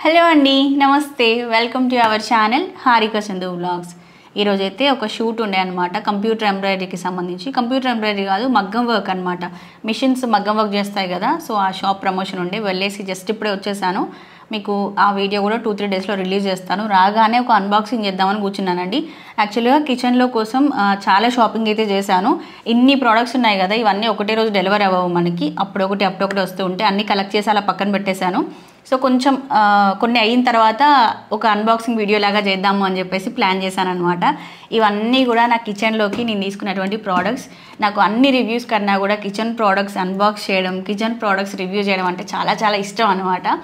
Hello అండి, నమస్తే. Welcome to our channel Harika Chandu vlogs. ఈరోజు అయితే ఒక షూట్ ఉండే అనమాట, కంప్యూటర్ ఎంబ్రాయిడరీకి సంబంధించి. కంప్యూటర్ ఎంబ్రాయిడరీ కాదు, మగ్గం వర్క్ అనమాట. మిషన్స్ మగ్గం వర్క్ చేస్తాయి కదా, సో ఆ షాప్ ప్రమోషన్ ఉండే వెళ్ళేసి జస్ట్ ఇప్పుడే వచ్చేసాను. మీకు ఆ వీడియో కూడా 2-3 డేస్లో రిలీజ్ చేస్తాను. రాగానే ఒక అన్బాక్సింగ్ చేద్దామని కూర్చున్నానండి. యాక్చువల్గా కిచెన్లో కోసం చాలా షాపింగ్ అయితే చేశాను. ఇన్ని ప్రోడక్ట్స్ ఉన్నాయి కదా, ఇవన్నీ ఒకటే రోజు డెలివరీ అవ్వవు మనకి. అప్పుడొకటి వస్తూ ఉంటే అన్నీ కలెక్ట్ చేసి అలా పక్కన పెట్టేశాను. సో కొంచెం కొన్ని అయిన తర్వాత ఒక అన్బాక్సింగ్ వీడియో లాగా చేద్దాము అని చెప్పేసి ప్లాన్ చేశాను అనమాట. ఇవన్నీ కూడా నా కిచెన్లోకి నేను తీసుకున్నటువంటి ప్రోడక్ట్స్. నాకు అన్ని రివ్యూస్ కన్నా కూడా కిచెన్ ప్రోడక్ట్స్ అన్బాక్స్ చేయడం, కిచెన్ ప్రోడక్ట్స్ రివ్యూ చేయడం అంటే చాలా చాలా ఇష్టం అనమాట.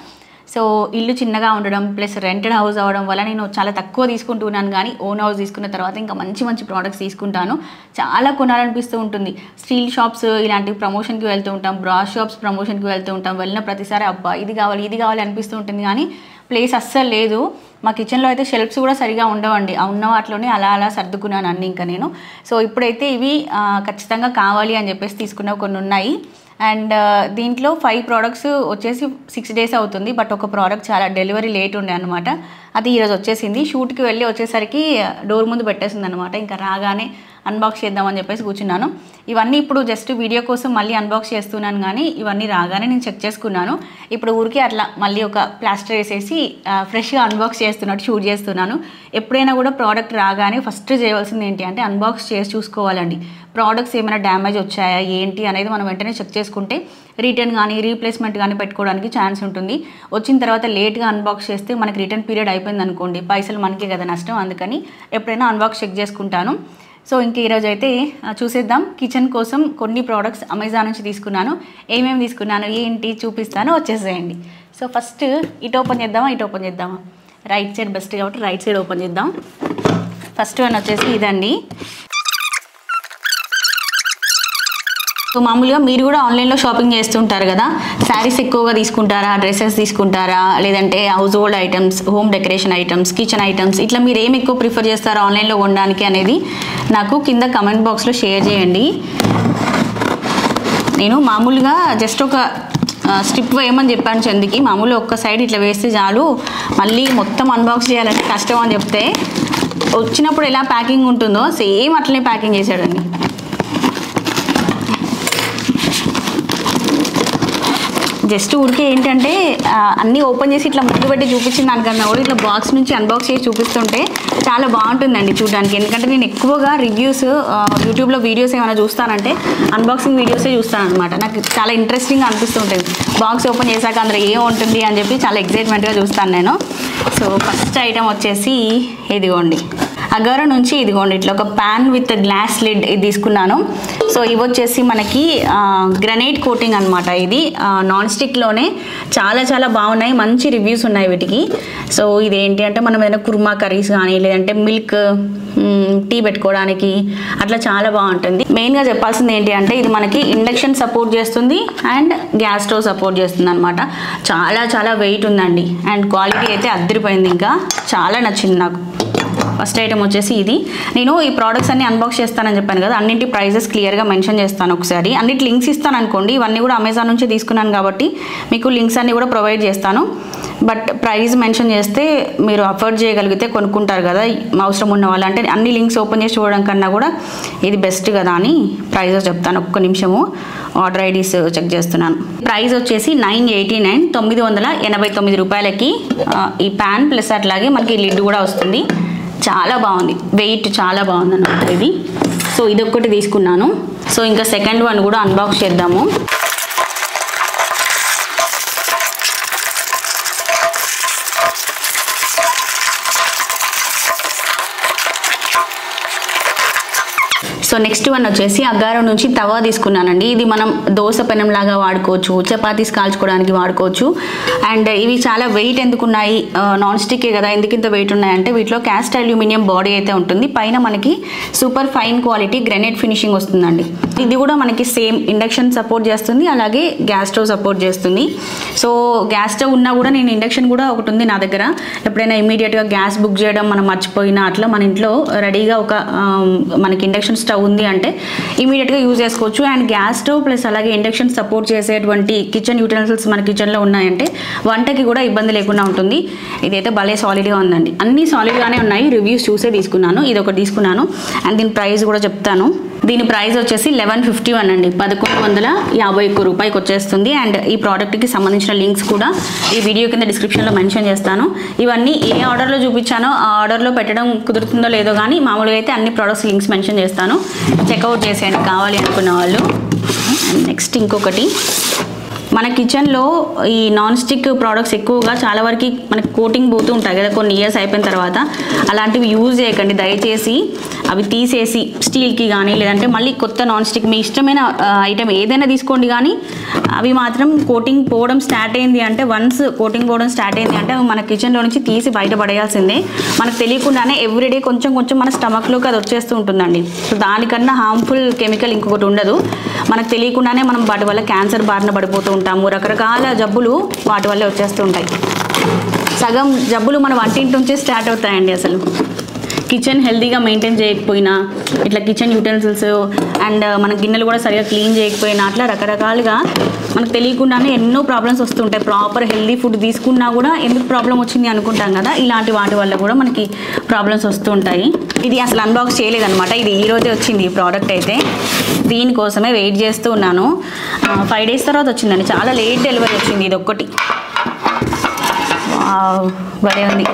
సో ఇల్లు చిన్నగా ఉండడం ప్లస్ రెంటెడ్ హౌస్ అవ్వడం వల్ల నేను చాలా తక్కువ తీసుకుంటున్నాను, కానీ ఓన్ హౌస్ తీసుకున్న తర్వాత ఇంకా మంచి మంచి ప్రోడక్ట్స్ తీసుకుంటాను. చాలా కొనాలనిపిస్తూ ఉంటుంది. స్టీల్ షాప్స్ ఇలాంటి ప్రమోషన్కి వెళ్తూ ఉంటాం, బ్రాస్ షాప్స్ ప్రమోషన్కి వెళ్తూ ఉంటాం. వెళ్ళిన ప్రతిసారి అబ్బా ఇది కావాలి అనిపిస్తూ ఉంటుంది, కానీ ప్లేస్ అస్సలు లేదు. మా కిచెన్లో అయితే షెల్ఫ్స్ కూడా సరిగా ఉండవండి. ఉన్న వాటిలోనే అలా సర్దుకున్నాను అన్నీ ఇంకా నేను. సో ఇప్పుడైతే ఇవి ఖచ్చితంగా కావాలి అని చెప్పేసి తీసుకున్నవి కొన్ని ఉన్నాయి. అండ్ దీంట్లో 5 ప్రోడక్ట్స్ వచ్చేసి 6 డేస్ అవుతుంది. బట్ ఒక ప్రోడక్ట్ చాలా డెలివరీ లేట్ ఉండే అనమాట. అది ఈరోజు వచ్చేసింది. షూట్కి వెళ్ళి వచ్చేసరికి డోర్ ముందు పెట్టేసింది అనమాట. ఇంకా రాగానే అన్బాక్స్ చేద్దామని చెప్పేసి కూర్చున్నాను. ఇవన్నీ ఇప్పుడు జస్ట్ వీడియో కోసం మళ్ళీ అన్బాక్స్ చేస్తున్నాను, కానీ ఇవన్నీ రాగానే నేను చెక్ చేసుకున్నాను. ఇప్పుడు ఊరికి అట్లా మళ్ళీ ఒక ప్లాస్టర్ వేసేసి ఫ్రెష్గా అన్బాక్స్ చేస్తున్నట్టు షూట్ చేస్తున్నాను. ఎప్పుడైనా కూడా ప్రోడక్ట్ రాగానే ఫస్ట్ చేయవలసింది ఏంటి అంటే అన్బాక్స్ చేసి చూసుకోవాలండి. ప్రోడక్ట్స్ ఏమైనా డ్యామేజ్ వచ్చాయా ఏంటి అనేది మనం వెంటనే చెక్ చేసుకుంటే రిటర్న్ కానీ రీప్లేస్మెంట్ కానీ పెట్టుకోవడానికి ఛాన్స్ ఉంటుంది. వచ్చిన తర్వాత లేట్గా అన్బాక్స్ చేస్తే మనకి రిటర్న్ పీరియడ్ అయిపోయింది అనుకోండి, పైసలు మనకే కదా నష్టం. అందుకని ఎప్పుడైనా అన్బాక్స్ చెక్ చేసుకుంటాను. సో ఇంక ఈరోజు అయితే చూసేద్దాం. కిచెన్ కోసం కొన్ని ప్రోడక్ట్స్ అమెజాన్ నుంచి తీసుకున్నాను. ఏమేమి తీసుకున్నాను ఏంటి చూపిస్తాను, వచ్చేసేయండి. సో ఫస్ట్ ఇటు ఓపెన్ చేద్దామా రైట్ సైడ్ బెస్ట్ కాబట్టి రైట్ సైడ్ ఓపెన్ చేద్దాం. ఫస్ట్ వన్ వచ్చేసి ఇదండి. సో మామూలుగా మీరు కూడా ఆన్లైన్లో షాపింగ్ చేస్తుంటారు కదా, శారీస్ ఎక్కువగా తీసుకుంటారా, డ్రెస్సెస్ తీసుకుంటారా, లేదంటే house hold items, home decoration items, kitchen items, ఇట్లా మీరు ఏమి ఎక్కువ ప్రిఫర్ చేస్తారో ఆన్లైన్లో కొనడానికి అనేది నాకు కింద కమెంట్ బాక్స్లో షేర్ చేయండి. నేను మామూలుగా జస్ట్ ఒక స్ట్రిప్ వేయమని చెప్పాను చందుకి. మామూలుగా ఒక్క సైడ్ ఇట్లా వేస్తే చాలు, మళ్ళీ మొత్తం అన్బాక్స్ చేయాలంటే కష్టం అని చెప్తే వచ్చినప్పుడు ఎలా ప్యాకింగ్ ఉంటుందో సేమ్ అట్లనే ప్యాకింగ్ చేశాడండి. జస్ట్ ఊరికే ఏంటంటే అన్నీ ఓపెన్ చేసి ఇట్లా ముందు పెట్టి చూపించిన దానికన్నా కూడా ఇట్లా బాక్స్ నుంచి అన్బాక్స్ చేసి చూపిస్తుంటే చాలా బాగుంటుందండి చూడడానికి. ఎందుకంటే నేను ఎక్కువగా రివ్యూస్ యూట్యూబ్లో వీడియోస్ ఏమైనా చూస్తానంటే అన్బాక్సింగ్ వీడియోసే చూస్తాను అనమాట. నాకు చాలా ఇంట్రెస్టింగ్గా అనిపిస్తుంటుంది. బాక్స్ ఓపెన్ చేశాక అందులో ఏం ఉంటుంది అని చెప్పి చాలా ఎక్సైట్మెంట్గా చూస్తాను నేను. సో ఫస్ట్ ఐటమ్ వచ్చేసి ఇదిగోండి, అగారో నుంచి ఇదిగోండి ఇట్లా ఒక ప్యాన్ విత్ గ్లాస్ లిడ్ ఇది తీసుకున్నాను. సో ఇవి వచ్చేసి మనకి గ్రనైట్ కోటింగ్ అనమాట. ఇది నాన్ స్టిక్లోనే చాలా బాగున్నాయి, మంచి రివ్యూస్ ఉన్నాయి వీటికి. సో ఇదేంటి అంటే మనం ఏదైనా కుర్మా కర్రీస్ కానీ లేదంటే మిల్క్ టీ పెట్టుకోవడానికి అట్లా చాలా బాగుంటుంది. మెయిన్గా చెప్పాల్సింది ఏంటి అంటే ఇది మనకి ఇండక్షన్ సపోర్ట్ చేస్తుంది అండ్ గ్యాస్ స్టవ్ సపోర్ట్ చేస్తుంది అనమాట. చాలా వెయిట్ ఉందండి అండ్ క్వాలిటీ అయితే అద్దరిపోయింది. ఇంకా చాలా నచ్చింది నాకు. ఫస్ట్ ఐటమ్ వచ్చేసి ఇది. నేను ఈ ప్రోడక్ట్స్ అన్ని అన్బాక్స్ చేస్తానని చెప్పాను కదా, అన్నింటి ప్రైజెస్ క్లియర్గా మెన్షన్ చేస్తాను ఒకసారి. అన్నిటి లింక్స్ ఇస్తాను అనుకోండి. ఇవన్నీ కూడా అమెజాన్ నుంచి తీసుకున్నాను కాబట్టి మీకు లింక్స్ అన్నీ కూడా ప్రొవైడ్ చేస్తాను. బట్ ప్రైస్ మెన్షన్ చేస్తే మీరు అఫోర్డ్ చేయగలిగితే కొనుక్కుంటారు కదా అవసరం ఉన్న వాళ్ళు. అంటే అన్ని లింక్స్ ఓపెన్ చేసి చూడడం కన్నా కూడా ఇది బెస్ట్ కదా అని ప్రైజెస్ చెప్తాను. ఒక్క నిమిషము ఆర్డర్ ఐడీస్ చెక్ చేస్తున్నాను. ప్రైస్ వచ్చేసి 989 989 రూపాయలకి ఈ ప్యాన్ ప్లస్ అట్లాగే మనకి లిడ్ కూడా వస్తుంది. చాలా బాగుంది, వెయిట్ చాలా బాగుంది అన్నమాట ఇది. సో ఇదొక్కటి తీసుకున్నాను. సో ఇంకా సెకండ్ వన్ కూడా అన్బాక్స్ చేద్దాము. సో నెక్స్ట్ వన్ వచ్చేసి అగారో నుంచి తవా తీసుకున్నానండి. ఇది మనం దోశ పెనం లాగా వాడుకోవచ్చు, చపాతీస్ కాల్చుకోవడానికి వాడుకోవచ్చు. అండ్ ఇవి చాలా వెయిట్ ఎందుకున్నాయి, నాన్ స్టిక్కే కదా, ఎందుకు ఇంత వెయిట్ ఉన్నాయంటే వీటిలో క్యాస్ట్ అల్యూమినియం బాడీ అయితే ఉంటుంది. పైన మనకి super fine quality granite finishing వస్తుందండి. ఇది కూడా మనకి సేమ్ ఇండక్షన్ సపోర్ట్ చేస్తుంది, అలాగే గ్యాస్ స్టవ్ సపోర్ట్ చేస్తుంది. సో గ్యాస్ స్టవ్ ఉన్నా కూడా నేను ఇండక్షన్ కూడా ఒకటి ఉంది నా దగ్గర. ఎప్పుడైనా ఇమీడియట్గా గ్యాస్ బుక్ చేయడం మనం మర్చిపోయినా అట్లా మన ఇంట్లో రెడీగా ఒక మనకి ఇండక్షన్ స్టవ్ ఉంది అంటే ఇమీడియట్గా యూజ్ చేసుకోవచ్చు. అండ్ గ్యాస్ స్టవ్ ప్లస్ అలాగే ఇండక్షన్ సపోర్ట్ చేసేటువంటి కిచెన్ యూటెన్సిల్స్ మన కిచెన్లో ఉన్నాయంటే వంటకి కూడా ఇబ్బంది లేకుండా ఉంటుంది. ఇదైతే భలే సాలిడ్గా ఉందండి. అన్నీ సాలిడ్గానే ఉన్నాయి. రివ్యూస్ చూసే తీసుకున్నాను. ఇది ఒకటి తీసుకున్నాను. అండ్ దీని ప్రైస్ కూడా చెప్తాను. దీని ప్రైస్ వచ్చేసి 1151 అండి, 1151 రూపాయికి వచ్చేస్తుంది. అండ్ ఈ ప్రోడక్ట్కి సంబంధించిన లింక్స్ కూడా ఈ వీడియో కింద డిస్క్రిప్షన్లో మెన్షన్ చేస్తాను. ఇవన్నీ ఏ ఆర్డర్లో చూపించానో ఆ ఆర్డర్లో పెట్టడం కుదురుతుందో లేదో కానీ మామూలుగా అయితే అన్ని ప్రోడక్ట్స్ లింక్స్ మెన్షన్ చేస్తాను. చెక్అవుట్ చేసేయండి కావాలి అనుకున్న వాళ్ళు. అండ్ నెక్స్ట్ ఇంకొకటి, మన కిచెన్లో ఈ నాన్ స్టిక్ ప్రోడక్ట్స్ ఎక్కువగా చాలా వరకు మనకి కోటింగ్ పోతూ ఉంటాయి కదా కొన్ని ఇయర్స్ అయిపోయిన తర్వాత. అలాంటివి యూజ్ చేయకండి దయచేసి. అవి తీసేసి స్టీల్కి కానీ లేదంటే మళ్ళీ కొత్త నాన్ స్టిక్ మీ ఇష్టమైన ఐటెం ఏదైనా తీసుకోండి. కానీ అవి మాత్రం కోటింగ్ పోవడం స్టార్ట్ అయింది అంటే, వన్స్ కోటింగ్ పోవడం స్టార్ట్ అయింది అంటే మన కిచెన్లో నుంచి తీసి బయటపడేయాల్సిందే. మనకు తెలియకుండానే ఎవ్రీడే కొంచెం కొంచెం మన స్టమక్లోకి అది వచ్చేస్తూ ఉంటుందండి. సో దానికన్నా హార్మ్ఫుల్ కెమికల్ ఇంకొకటి ఉండదు. మనకు తెలియకుండానే మనం వాటి వల్ల క్యాన్సర్ బారిన పడిపోతూ ఉంటాము. రకరకాల జబ్బులు వాటి వల్లే వచ్చేస్తూ ఉంటాయి. సగం జబ్బులు మన వంటింటి నుంచే స్టార్ట్ అవుతాయండి. అసలు కిచెన్ హెల్తీగా మెయింటైన్ చేయకపోయినా, ఇట్లా కిచెన్ యూటెన్సిల్స్ అండ్ మన గిన్నెలు కూడా సరిగా క్లీన్ చేయకపోయినా, అట్లా రకరకాలుగా మనకు తెలియకుండానే ఎన్నో ప్రాబ్లమ్స్ వస్తుంటాయి. ప్రాపర్ హెల్తీ ఫుడ్ తీసుకున్నా కూడా ఎందుకు ప్రాబ్లం వచ్చింది అనుకుంటాం కదా, ఇలాంటి వాటి వల్ల కూడా మనకి ప్రాబ్లమ్స్ వస్తూ ఉంటాయి. ఇది అసలు అన్బాక్స్ చేయలేదన్నమాట. ఇది ఈరోజే వచ్చింది ఈ ప్రోడక్ట్ అయితే. దీనికోసమే వెయిట్ చేస్తూ ఉన్నాను. 5 days తర్వాత వచ్చిందండి. చాలా లేట్ డెలివరీ వచ్చింది. ఇది ఒక్కటి భలే ఉంది,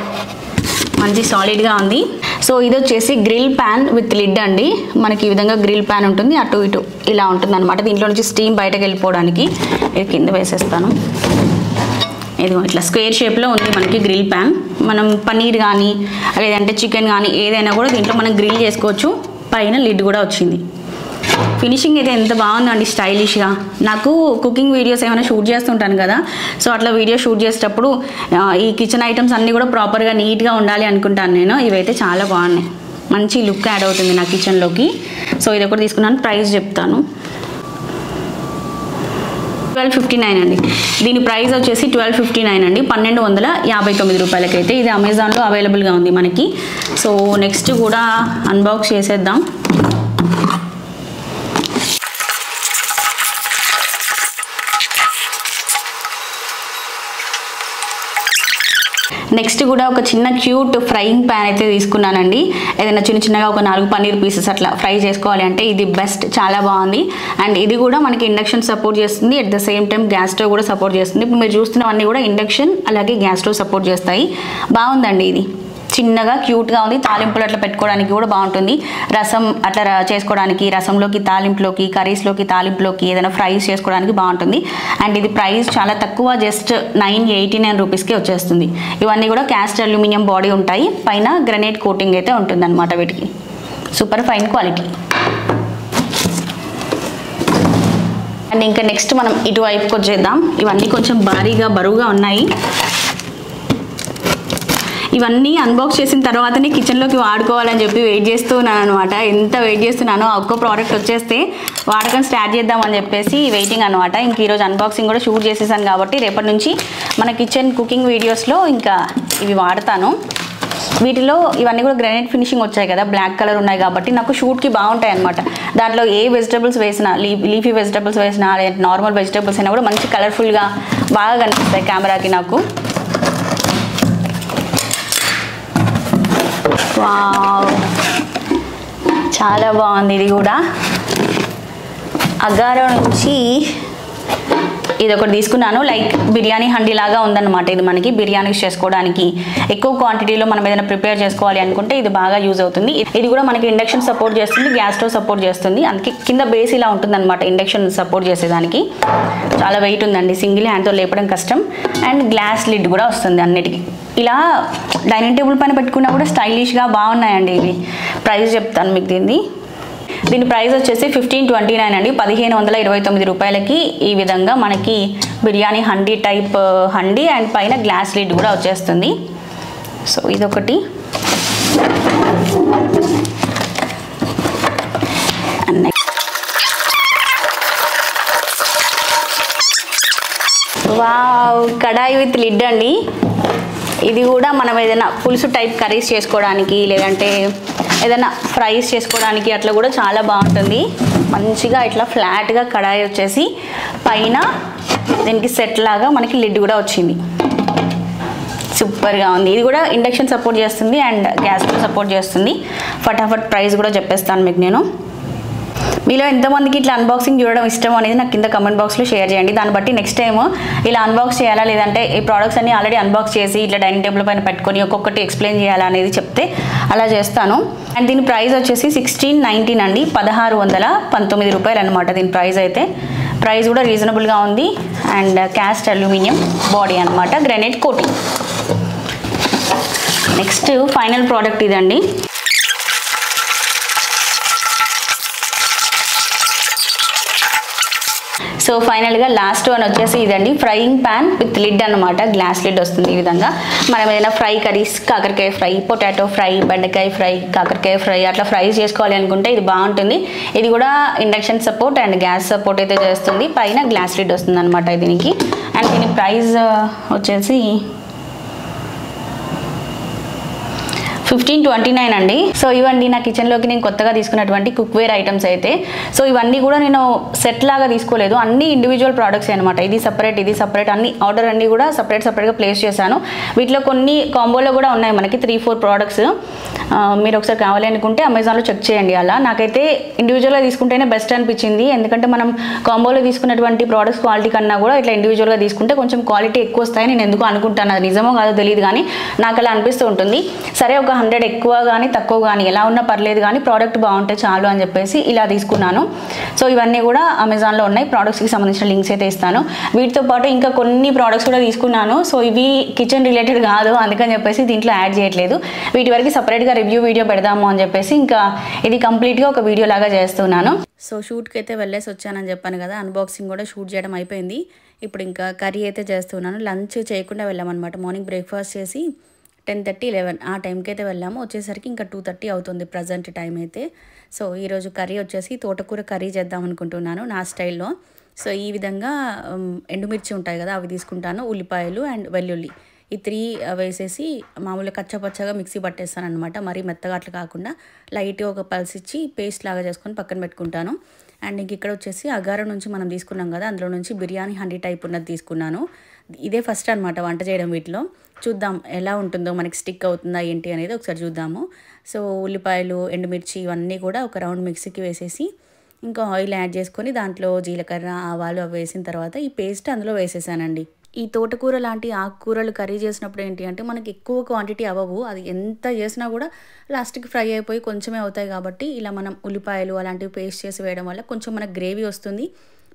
మంచి సాలిడ్గా ఉంది. సో ఇది వచ్చేసి గ్రిల్ ప్యాన్ విత్ లిడ్ అండి. మనకి ఈ విధంగా గ్రిల్ ప్యాన్ ఉంటుంది, అటు ఇటు ఇలా ఉంటుంది అనమాట. దీంట్లో నుంచి స్టీమ్ బయటకు వెళ్ళిపోవడానికి ఇది కింద వేసేస్తాను. ఇదిగో ఇట్లా స్క్వేర్ షేప్లో ఉంది మనకి గ్రిల్ ప్యాన్. మనం పన్నీర్ కానీ లేదంటే చికెన్ కానీ ఏదైనా కూడా దీంట్లో మనం గ్రిల్ చేసుకోవచ్చు. పైన లిడ్ కూడా వచ్చింది. ఫినిషింగ్ అయితే ఎంత బాగుందండి, స్టైలిష్గా. నాకు కుకింగ్ వీడియోస్ ఏమైనా షూట్ చేస్తుంటాను కదా, సో అట్లా వీడియో షూట్ చేసేటప్పుడు ఈ కిచెన్ ఐటమ్స్ అన్నీ కూడా ప్రాపర్గా నీట్గా ఉండాలి అనుకుంటాను నేను. ఇవైతే చాలా బాగున్నాయి, మంచి లుక్ యాడ్ అవుతుంది నా కిచెన్లోకి. సో ఇది ఒకటి తీసుకున్నాను. ప్రైస్ చెప్తాను, 1259 అండి. దీని ప్రైస్ వచ్చేసి 1259 అండి, 1259 రూపాయలకైతే ఇది అమెజాన్లో అవైలబుల్గా ఉంది మనకి. సో నెక్స్ట్ కూడా అన్బాక్స్ చేసేద్దాం. నెక్స్ట్ కూడా ఒక చిన్న క్యూట్ ఫ్రైయింగ్ ప్యాన్ అయితే తీసుకున్నానండి. ఏదైనా చిన్న చిన్నగా ఒక 4 పన్నీర్ పీసెస్ అట్లా ఫ్రై చేసుకోవాలి అంటే ఇది బెస్ట్, చాలా బాగుంది. అండ్ ఇది కూడా మనకి ఇండక్షన్ సపోర్ట్ చేస్తుంది, at the same time gas stove కూడా సపోర్ట్ చేస్తుంది. ఇప్పుడు మీరు చూస్తున్నవన్నీ కూడా ఇండక్షన్ అలాగే గ్యాస్ స్టవ్ సపోర్ట్ చేస్తాయి. బాగుందండి, ఇది చిన్నగా క్యూట్గా ఉంది. తాలింపులు అట్లా పెట్టుకోవడానికి కూడా బాగుంటుంది. రసం అట్లా చేసుకోవడానికి, రసంలోకి తాలింపులోకి, కర్రీస్లోకి తాలింపులోకి, ఏదైనా ఫ్రైస్ చేసుకోవడానికి బాగుంటుంది. అండ్ ఇది ప్రైస్ చాలా తక్కువ, జస్ట్ 989 రూపీస్కి వచ్చేస్తుంది. ఇవన్నీ కూడా క్యాస్ట్ అల్యూమినియం బాడీ ఉంటాయి, పైన గ్రనైట్ కోటింగ్ అయితే ఉంటుంది అనమాట వీటికి. Super fine quality. అండ్ ఇంకా నెక్స్ట్ మనం ఇటువైపుకి వచ్చేద్దాం. ఇవన్నీ కొంచెం భారీగా బరువుగా ఉన్నాయి. ఇవన్నీ అన్బాక్స్ చేసిన తర్వాతనే కిచెన్లోకి వాడుకోవాలని చెప్పి వెయిట్ చేస్తున్నాను అనమాట. ఎంత వెయిట్ చేస్తున్నానో, ఒక్క ప్రోడక్ట్ వచ్చేస్తే వాడకం స్టార్ట్ చేద్దామని చెప్పేసి వెయిటింగ్ అనమాట. ఇంక ఈరోజు అన్బాక్సింగ్ కూడా షూట్ చేసేసాను కాబట్టి రేపటి నుంచి మన కిచెన్ కుకింగ్ వీడియోస్లో ఇంకా ఇవి వాడతాను. వీటిలో ఇవన్నీ కూడా గ్రానైట్ ఫినిషింగ్ వచ్చాయి కదా, బ్లాక్ కలర్ ఉన్నాయి కాబట్టి నాకు షూట్కి బాగుంటాయి అనమాట. దాంట్లో ఏ వెజిటబుల్స్ వేసినా, లీఫీ వెజిటబుల్స్ వేసినా లేదంటే నార్మల్ వెజిటబుల్స్ అయినా కూడా మంచి కలర్ఫుల్గా బాగా కనిపిస్తాయి కెమెరాకి నాకు. వావ్, చాలా బాగుంది. ఇది కూడా అగారో నుంచి ఇది ఒకటి తీసుకున్నాను. లైక్ బిర్యానీ హండీ లాగా ఉందన్నమాట. ఇది మనకి బిర్యానీ చేసుకోవడానికి ఎక్కువ క్వాంటిటీలో మనం ఏదైనా ప్రిపేర్ చేసుకోవాలి అనుకుంటే ఇది బాగా యూజ్ అవుతుంది. ఇది కూడా మనకి ఇండక్షన్ సపోర్ట్ చేస్తుంది, గ్యాస్ స్టవ్ సపోర్ట్ చేస్తుంది. అందుకే కింద బేస్ ఇలా ఉంటుందన్నమాట ఇండక్షన్ సపోర్ట్ చేసేదానికి. చాలా వెయిట్ ఉందండి, సింగిల్ హ్యాండ్తో లేపడం కష్టం. అండ్ గ్లాస్ లిడ్ కూడా వస్తుంది అన్నిటికీ. ఇలా డైనింగ్ టేబుల్ పైన పెట్టుకున్నా కూడా స్టైలిష్గా బాగున్నాయండి ఇవి. ప్రైస్ చెప్తాను మీకు దీని ప్రైస్ వచ్చేసి 1529 అండి, 1529 రూపాయలకి ఈ విధంగా మనకి బిర్యానీ హండీ టైప్ హండీ అండ్ పైన గ్లాస్ లిడ్ కూడా వచ్చేస్తుంది. సో ఇదొకటి. వావ్, కడాయి విత్ లిడ్ అండి. ఇది కూడా మనం ఏదైనా పులుసు టైప్ కర్రీస్ చేసుకోవడానికి లేదంటే ఏదైనా ఫ్రైస్ చేసుకోవడానికి అట్లా కూడా చాలా బాగుంటుంది. మంచిగా ఇట్లా ఫ్లాట్గా కడాయి వచ్చేసి పైన దీనికి సెట్ లాగా మనకి లిడ్ కూడా వచ్చింది. సూపర్గా ఉంది. ఇది కూడా ఇండక్షన్ సపోర్ట్ చేస్తుంది అండ్ గ్యాస్ కూడా సపోర్ట్ చేస్తుంది. ఫటాఫట్ ప్రైస్ కూడా చెప్పేస్తాను మీకు నేను. మీలో ఎంతమందికి ఇట్లా అన్బాక్సింగ్ చూడడం ఇష్టం అనేది నాకు కింద కమెంట్ బాక్స్లో షేర్ చేయండి. దాన్ని బట్టి నెక్స్ట్ టైం ఇలా అన్బాక్స్ చేయాలా, లేదంటే ఈ ప్రోడక్ట్స్ అన్ని ఆల్రెడీ అన్బాక్స్ చేసి ఇట్లా డైనింగ్ టేబుల్ పైన పెట్టుకొని ఒక్కొక్కటి ఎక్స్ప్లెయిన్ చేయాలా అనేది చెప్తే అలా చేస్తాను. అండ్ దీని ప్రైస్ వచ్చేసి 1619 అండి, 1619 రూపాయలు అనమాట దీని ప్రైస్ అయితే. ప్రైస్ కూడా రీజనబుల్గా ఉంది. అండ్ క్యాస్ట్ అల్యూమినియం బాడీ అనమాట, granite coating. Next final product ఇదండి. సో ఫైనల్గా లాస్ట్ వన్ వచ్చేసి ఇదండి, ఫ్రైయింగ్ ప్యాన్ విత్ లిడ్ అనమాట. గ్లాస్ లిడ్ వస్తుంది ఈ విధంగా. మనం ఏదైనా ఫ్రై కర్రీస్, కాకరకాయ ఫ్రై, పొటాటో ఫ్రై, బెండకాయ ఫ్రై, కాకరకాయ ఫ్రై అట్లా ఫ్రై చేసుకోవాలి అనుకుంటే ఇది బాగుంటుంది. ఇది కూడా induction support and gas support అయితే చేస్తుంది. పైన గ్లాస్ లిడ్ వస్తుంది అనమాట దీనికి. అండ్ దీని ప్రైస్ వచ్చేసి 1529 అండి. సో ఇవన్నీ నా కిచెన్లోకి నేను కొత్తగా తీసుకున్నటువంటి కుక్వేర్ ఐటమ్స్ అయితే. సో ఇవన్నీ కూడా నేను సెట్ లాగా తీసుకోలేదు, అన్ని ఇండివిజువల్ ప్రోడక్ట్స్ అనమాట. ఇది సపరేట్ అన్ని ఆర్డర్ అన్నీ కూడా సపరేట్గా ప్లేస్ చేశాను. వీటిలో కొన్ని కాంబోలో కూడా ఉన్నాయి మనకి 3-4 ప్రోడక్ట్స్. మీరు ఒకసారి కావాలి అనుకుంటే అమెజాన్లో చెక్ చేయండి. అలా నాకైతే ఇండివిజువల్గా తీసుకుంటేనే బెస్ట్ అనిపించింది. ఎందుకంటే మనం కాంబోలో తీసుకున్నటువంటి ప్రోడక్ట్స్ క్వాలిటీ కన్నా కూడా ఇట్లా ఇండివిజువల్గా తీసుకుంటే కొంచెం క్వాలిటీ ఎక్కువ వస్తాయని నేను ఎందుకు అనుకుంటాను. అది నిజమో కాదో తెలియదు కానీ నాకు అలా అనిపిస్తూ ఉంటుంది. సరే ఒక 100 ఎక్కువ కానీ తక్కువ కానీ ఎలా ఉన్నా పర్లేదు కానీ ప్రోడక్ట్ బాగుంటే చాలు అని చెప్పేసి ఇలా తీసుకున్నాను. సో ఇవన్నీ కూడా అమెజాన్లో ఉన్నాయి. ప్రోడక్ట్స్కి సంబంధించిన లింక్స్ అయితే ఇస్తాను. వీటితో పాటు ఇంకా కొన్ని ప్రోడక్ట్స్ కూడా తీసుకున్నాను. సో ఇవి కిచెన్ రిలేటెడ్ కాదు, అందుకని చెప్పేసి దీంట్లో యాడ్ చేయట్లేదు. వీటి వరకు సపరేట్గా రివ్యూ వీడియో పెడదాము అని చెప్పేసి ఇంకా ఇది కంప్లీట్గా ఒక వీడియో లాగా చేస్తున్నాను. సో షూట్కి అయితే వెళ్ళేసి వచ్చానని చెప్పాను కదా, అన్బాక్సింగ్ కూడా షూట్ చేయడం అయిపోయింది. ఇప్పుడు ఇంకా కర్రీ అయితే చేస్తున్నాను. లంచ్ చేయకుండా వెళ్ళామన్నమాట. మార్నింగ్ బ్రేక్ఫాస్ట్ చేసి 10:30-11 ఆ టైంకి అయితే వెళ్ళాము. వచ్చేసరికి ఇంకా 2:30 అవుతుంది ప్రజెంట్ టైం అయితే. సో ఈరోజు కర్రీ వచ్చేసి తోటకూర కర్రీ చేద్దాం అనుకుంటున్నాను నా స్టైల్లో. సో ఈ విధంగా ఎండుమిర్చి ఉంటాయి కదా అవి తీసుకుంటాను, ఉల్లిపాయలు అండ్ వెల్లుల్లి ఈ 3 వేసేసి మామూలుగా కచ్చపచ్చగా మిక్సీ పట్టేస్తాను అనమాట. మరీ మెత్తగా అట్లా కాకుండా లైట్గా ఒక పల్స్ ఇచ్చి పేస్ట్ లాగా చేసుకొని పక్కన పెట్టుకుంటాను. అండ్ ఇంక ఇక్కడ వచ్చేసి అగారం నుంచి మనం తీసుకున్నాం కదా, అందులో నుంచి బిర్యానీ హండీ టైప్ ఉన్నది తీసుకున్నాను. ఇదే ఫస్ట్ అనమాట వంట చేయడం వీటిలో. చూద్దాం ఎలా ఉంటుందో, మనకి స్టిక్ అవుతుందా ఏంటి అనేది ఒకసారి చూద్దాము. సో ఉల్లిపాయలు, ఎండుమిర్చి ఇవన్నీ కూడా ఒక రౌండ్ మిక్సీకి వేసేసి ఇంకా ఆయిల్ యాడ్ చేసుకొని దాంట్లో జీలకర్ర, ఆవాలు అవి వేసిన తర్వాత ఈ పేస్ట్ అందులో వేసేసానండి. ఈ తోటకూర లాంటి ఆకుకూరలు కర్రీ చేసినప్పుడు ఏంటి అంటే మనకి ఎక్కువ క్వాంటిటీ అవ్వవు, అది ఎంత చేసినా కూడా లాస్ట్కి ఫ్రై అయిపోయి కొంచెమే అవుతాయి. కాబట్టి ఇలా మనం ఉల్లిపాయలు అలాంటివి పేస్ట్ చేసి వేయడం వల్ల కొంచెం మనకు గ్రేవీ వస్తుంది,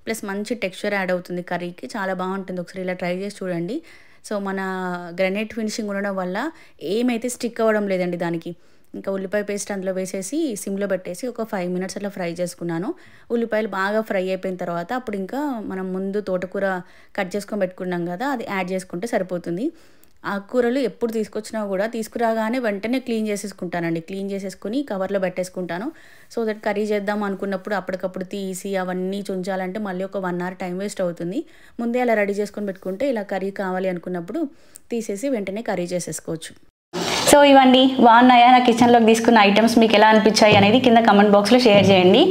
ప్లస్ మంచి టెక్స్చర్ యాడ్ అవుతుంది కర్రీకి, చాలా బాగుంటుంది. ఒకసారి ఇలా ట్రై చేసి చూడండి. సో మన గ్రానైట్ ఫినిషింగ్ ఉండడం వల్ల ఏమైతే స్టిక్ అవ్వడం లేదండి దానికి. ఇంకా ఉల్లిపాయ పేస్ట్ అందులో వేసేసి సిమ్లో పెట్టేసి ఒక 5 మినిట్స్ అట్లా ఫ్రై చేసుకున్నాను. ఉల్లిపాయలు బాగా ఫ్రై అయిపోయిన తర్వాత అప్పుడు ఇంకా మనం ముందు తోటకూర కట్ చేసుకొని పెట్టుకున్నాం కదా, అది యాడ్ చేసుకుంటే సరిపోతుంది. ఆకుకూరలు ఎప్పుడు తీసుకొచ్చినా కూడా తీసుకురాగానే వెంటనే క్లీన్ చేసేసుకుంటానండి. క్లీన్ చేసేసుకుని కవర్లో పెట్టేసుకుంటాను. సో దట్ కర్రీ చేద్దాం అనుకున్నప్పుడు అప్పటికప్పుడు తీసి అవన్నీ చుంచాలంటే మళ్ళీ ఒక 1 అవర్ టైం వేస్ట్ అవుతుంది. ముందే అలా రెడీ చేసుకొని పెట్టుకుంటే ఇలా కర్రీ కావాలి అనుకున్నప్పుడు తీసేసి వెంటనే కర్రీ చేసేసుకోవచ్చు. సో ఇవండి బాగున్నాయా నా కిచెన్లోకి తీసుకున్న ఐటమ్స్, మీకు ఎలా అనిపించాయి అనేది కింద కమెంట్ బాక్స్లో షేర్ చేయండి.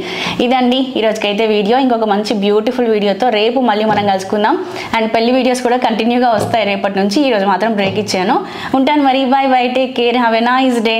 ఇదండి ఈరోజుకైతే వీడియో. ఇంకొక మంచి బ్యూటిఫుల్ వీడియోతో రేపు మళ్ళీ మనం కలుసుకుందాం. అండ్ పెళ్లి వీడియోస్ కూడా కంటిన్యూగా వస్తాయి రేపటి నుంచి. ఈరోజు మాత్రం బ్రేక్ ఇచ్చాను. ఉంటాను మరి, bye bye, take care, have a nice day.